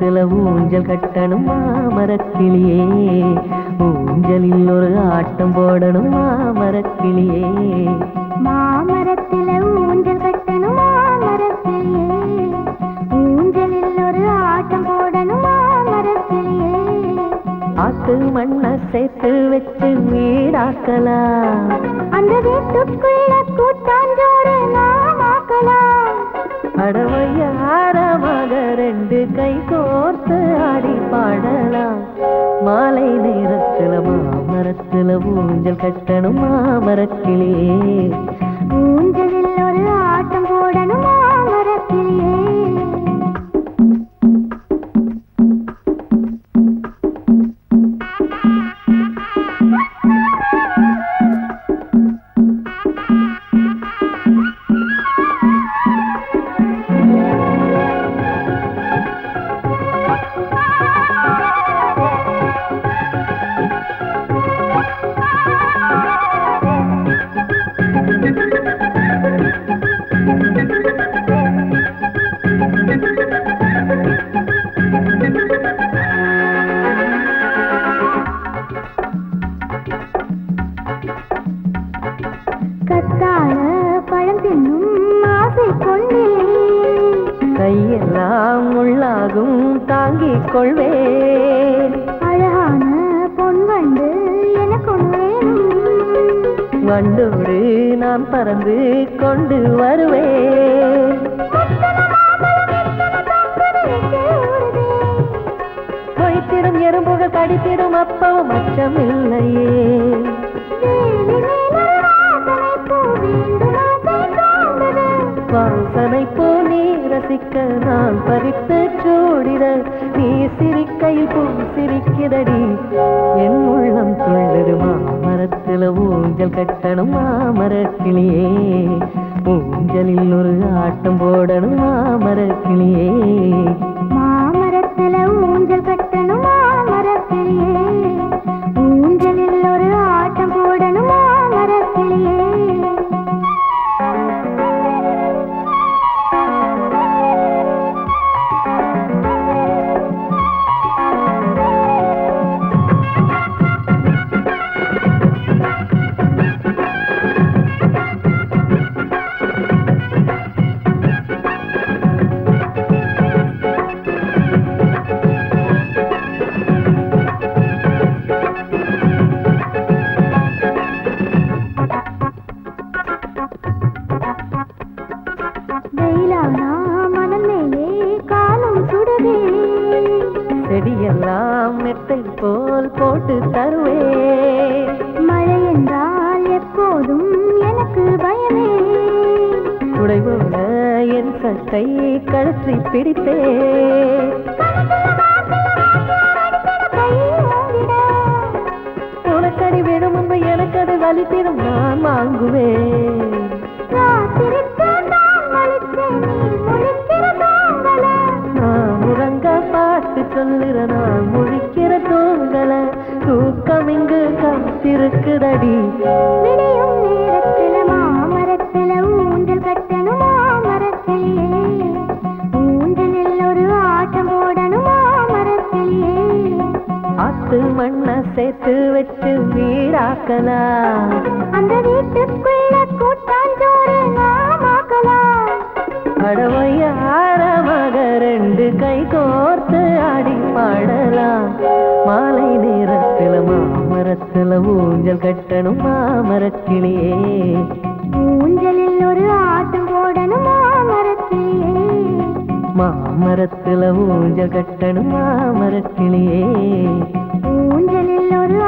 மாமரத்துல ஊஞ்சல் கட்டணும் மாமரக்கிளியே, ஊஞ்சலில் ஒரு ஆட்டம் போடணும் மாமரக்கிளியே. மாமரத்துல ஊஞ்சல் கட்டணும் மாமரக்கிளியே, ஊஞ்சலில் ஒரு ஆட்டம் போடணும் மாமரக்கிளியே. ஆட்டு மண்ண சேர்த்து வச்சு வீடாக்கலாம், அந்த வீட்டுக்குள்ள கூட்டாஞ்சோறு நாம் ஆக்கலாம். அடவையாரமாக ரெண்டு கை கோர்த்து ஆடி பாடலாம். மாலை நேரத்துல மாமரத்துல ஊஞ்சல் கட்டணும் மாமரக்கிளியே, ஊஞ்சலில் ஒரு ஆட்டம் போடணும் மாமரக்கிளியே. கத்தாழ பழம் தின்னும் ஆசை கொண்டே, கையெல்லாம் உள்ளாகும் தாங்கிக் கொள்வேன். அழகான பொன் வண்டு எனக்கு வண்டோடு நான் பறந்து கொண்டு வருவேன். மொய்த்திடும் எறும்புகள் கடித்திடும் அப்பவும் அச்சமில்லையே. வாசனை போ நீ ரசிக்க நான் பறித்து சூடிட, நீ சிரிக்கையில் பூ சிரிக்கிறடி என் உள்ளம் துள்ளுது. மாமரத்துல ஊஞ்சல் கட்டணும் மாமரக்கிளியே, ஊஞ்சலில் ஒரு ஆட்டம் போடணும் மாமரக்கிளியே. மாமரத்துல ஊஞ்சல் கட்டணும் மாமரக்கிளியே, ஊஞ்சலில் ஒரு ஆட்டம் போடணும் மாமரக்கிளியே. வெயிலானா மணல் மேலே காலும் சுடுவே, செடியெல்லாம் மெத்தை போல் போட்டு தருவே. மழை என்றால் எப்போதும் எனக்கு பயமே, குடை போல என் சட்டை கழற்றி பிடிப்பே. உனக்கடி விடும் முன்பு எனக்கு அது வலித்திடும் நான் வாங்குவேன். நான் உறங்க பாட்டு சொல்லுற நான் முழிக்கிற தூங்கல, தூக்கம் இங்கு காத்திருக்குதடி. விடியும் நேரத்துல மாமரத்துல ஊஞ்சல் கட்டணும் மாமரக்கிளியே, ஊஞ்சலில் ஒரு ஆட்டம் போடணும் மாமரக்கிளியே. ஆத்து மண்ண சேர்த்து வச்சு வீடாக்கலாம், அந்த வீட்டுக்குள்ள கூட்டாஞ்சோறு நாம் ஆக்கலாம். அடவையாரமாக ரெண்டு கை கோர்த்து ஆடி பாடலாம். மாலை நேரத்துல மாமரத்துல ஊஞ்சல் கட்டணும் மாமரக்கிளியே, ஊஞ்சலில் ஒரு ஆட்டம் போடணும் மாமரக்கிளியே. மாமரத்துல ஊஞ்சல் கட்டணும் மாமரக்கிளியே, ஊஞ்சலில் ஒரு